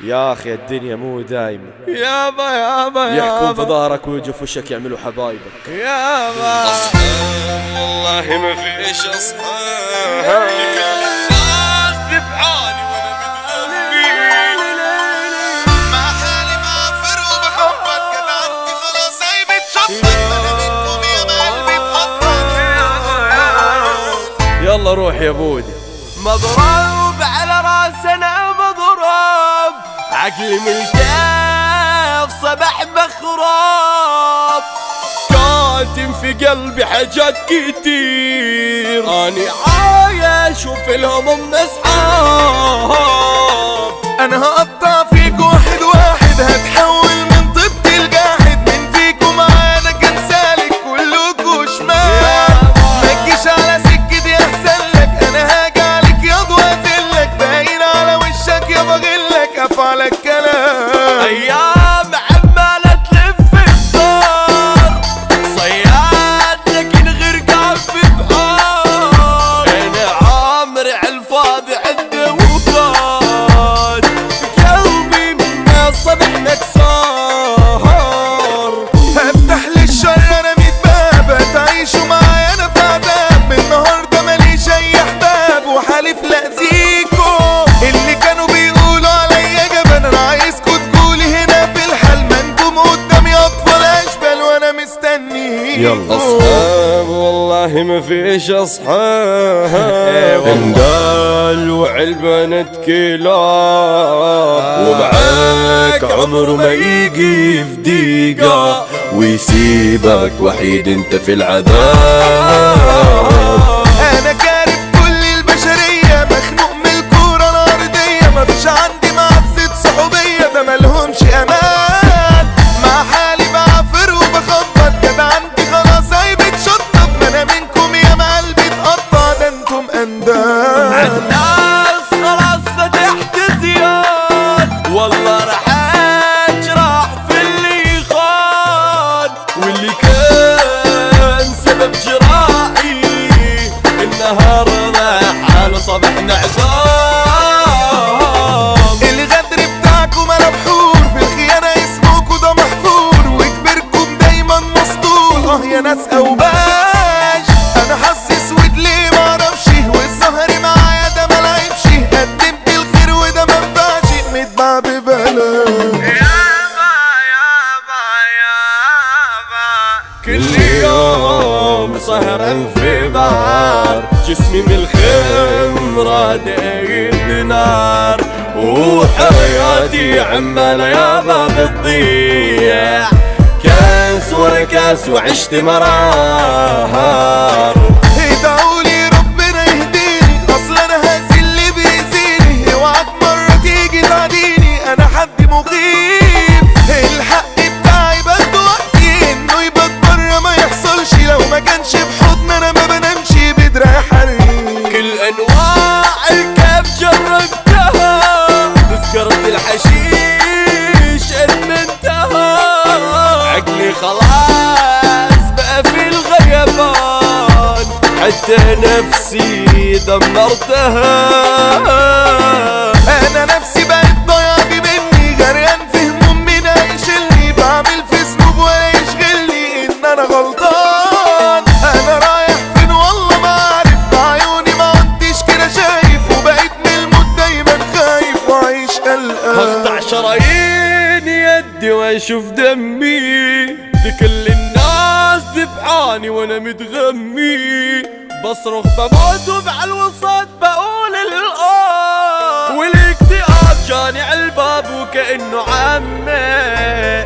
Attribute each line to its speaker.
Speaker 1: يا أخي الدنيا مو دايمة،
Speaker 2: يابا يابا
Speaker 1: يحكون في ظهرك ويجوا في وشك يعملوا حبايبك.
Speaker 2: يابا
Speaker 3: أصحاب والله ما فيش أصحاب، الناس تبعاني وأنا متغبي، مع حالي معافر وبخبط كلامتي خلاص هي بتشطط، أنا منكم يا قلبي بخبط.
Speaker 1: يلا روح يا بودي.
Speaker 2: مضروب على راسنا مضروب، عقلي من الكيف صبح مخروب، كاتم في قلبي حاجات كتير، اني عايش وفي الهموم مسحاب.
Speaker 4: انا هقطع فيك واحد واحد، هتحول من طبت القاعد، من فيكم معانا كان سالك كلكوا شمال، ما تجيش على سكتي احسن لك، انا هاجي عليك ياض واذلك، باين على وشك يا بغلك افعلك كلام.
Speaker 2: ايام عمالة تلف الدار، صياد لكن غرقان في بحار، انا عامر عالفاضي عنده وفات، قلبي من الصبح مكسار.
Speaker 4: هفتح للشر انا 100 باب، تعيشوا معايا انا في عذاب، النهارده ماليش اي احباب، وحالف لاذيكوا اللي كانوا بيقولوا عليا جبان، انا عايزكوا تقولي هنا في الحال، ما انتم قدامي اطفال اشبال وانا مستنيكوا.
Speaker 1: يلا.
Speaker 3: أصحاب والله ما فيش أصحاب، اندال وعالبنات كلاب، ومعاك عمره ما يجي في دقيقة، ويسيبك وحيد انت في العذاب.
Speaker 4: انا كارف كل البشرية، مخنوق من الكورة الارضية، مفيش عندي معزة صحوبية، ده ملهمش امان، مع حالي بعافر وبخبط، كده عندي خلاص هي بتشطب، ما انا منكم يا ما قلبي اتقطع، ده انتم اندال.
Speaker 2: عالناس خلاص فتحت زياد، والله راح اجرح في اللي خان، واللي كان سبب جراحي النهارده حاله صبحنا عذاب.
Speaker 4: الغدر بتاعكم انا بحور، في الخيانة اسمكوا ده محفور، وكبركم دايما مسطول، يا ناس اوباش، انا حظي اسود ليه معرفش، والسهر معايا ده ملعبش، قدمت الخير وده منفعش، متباع ببلاش.
Speaker 2: كل يوم سهران في بار، جسمي من الخمرة داير نار، وحياتي عمالة يابا بتضيع، كاس ورا كاس وعشت مرار.
Speaker 4: ادعولي ربنا يهديني، اصل انا هزي اللي بيأذيني، اوعك مرة تيجي تعديني، انا حد مخيف، الحق بتاعي باخده وقتي، انه يبقى بره ما يحصلش، لو ما كانش بحضن انا ما بنامش بدراع حريق.
Speaker 2: كل انواع الكيف جربتها، تذكرت الحشيش ادمنتها، عقلي خلاص بقى في الغيبان، حتى نفسي دمرتها.
Speaker 4: انا نفسي بقت ضيعتي مني، غرقان في هموم مين هيشيلني، بعمل في ذنوب ولا يشغلني ان انا غلطان، انا رايح فين والله ما عارف، بعيوني ما عدتش كده شايف، وبقيت من الموت دايما خايف وعايش قلقان.
Speaker 2: هقطع شرايين يدي واشوف دمي، دي كل الناس ذبحاني وانا متغمي، بصرخ بموت وبع الوسط بقول الآه، والاكتئاب جاني عالباب وكأنه عمي،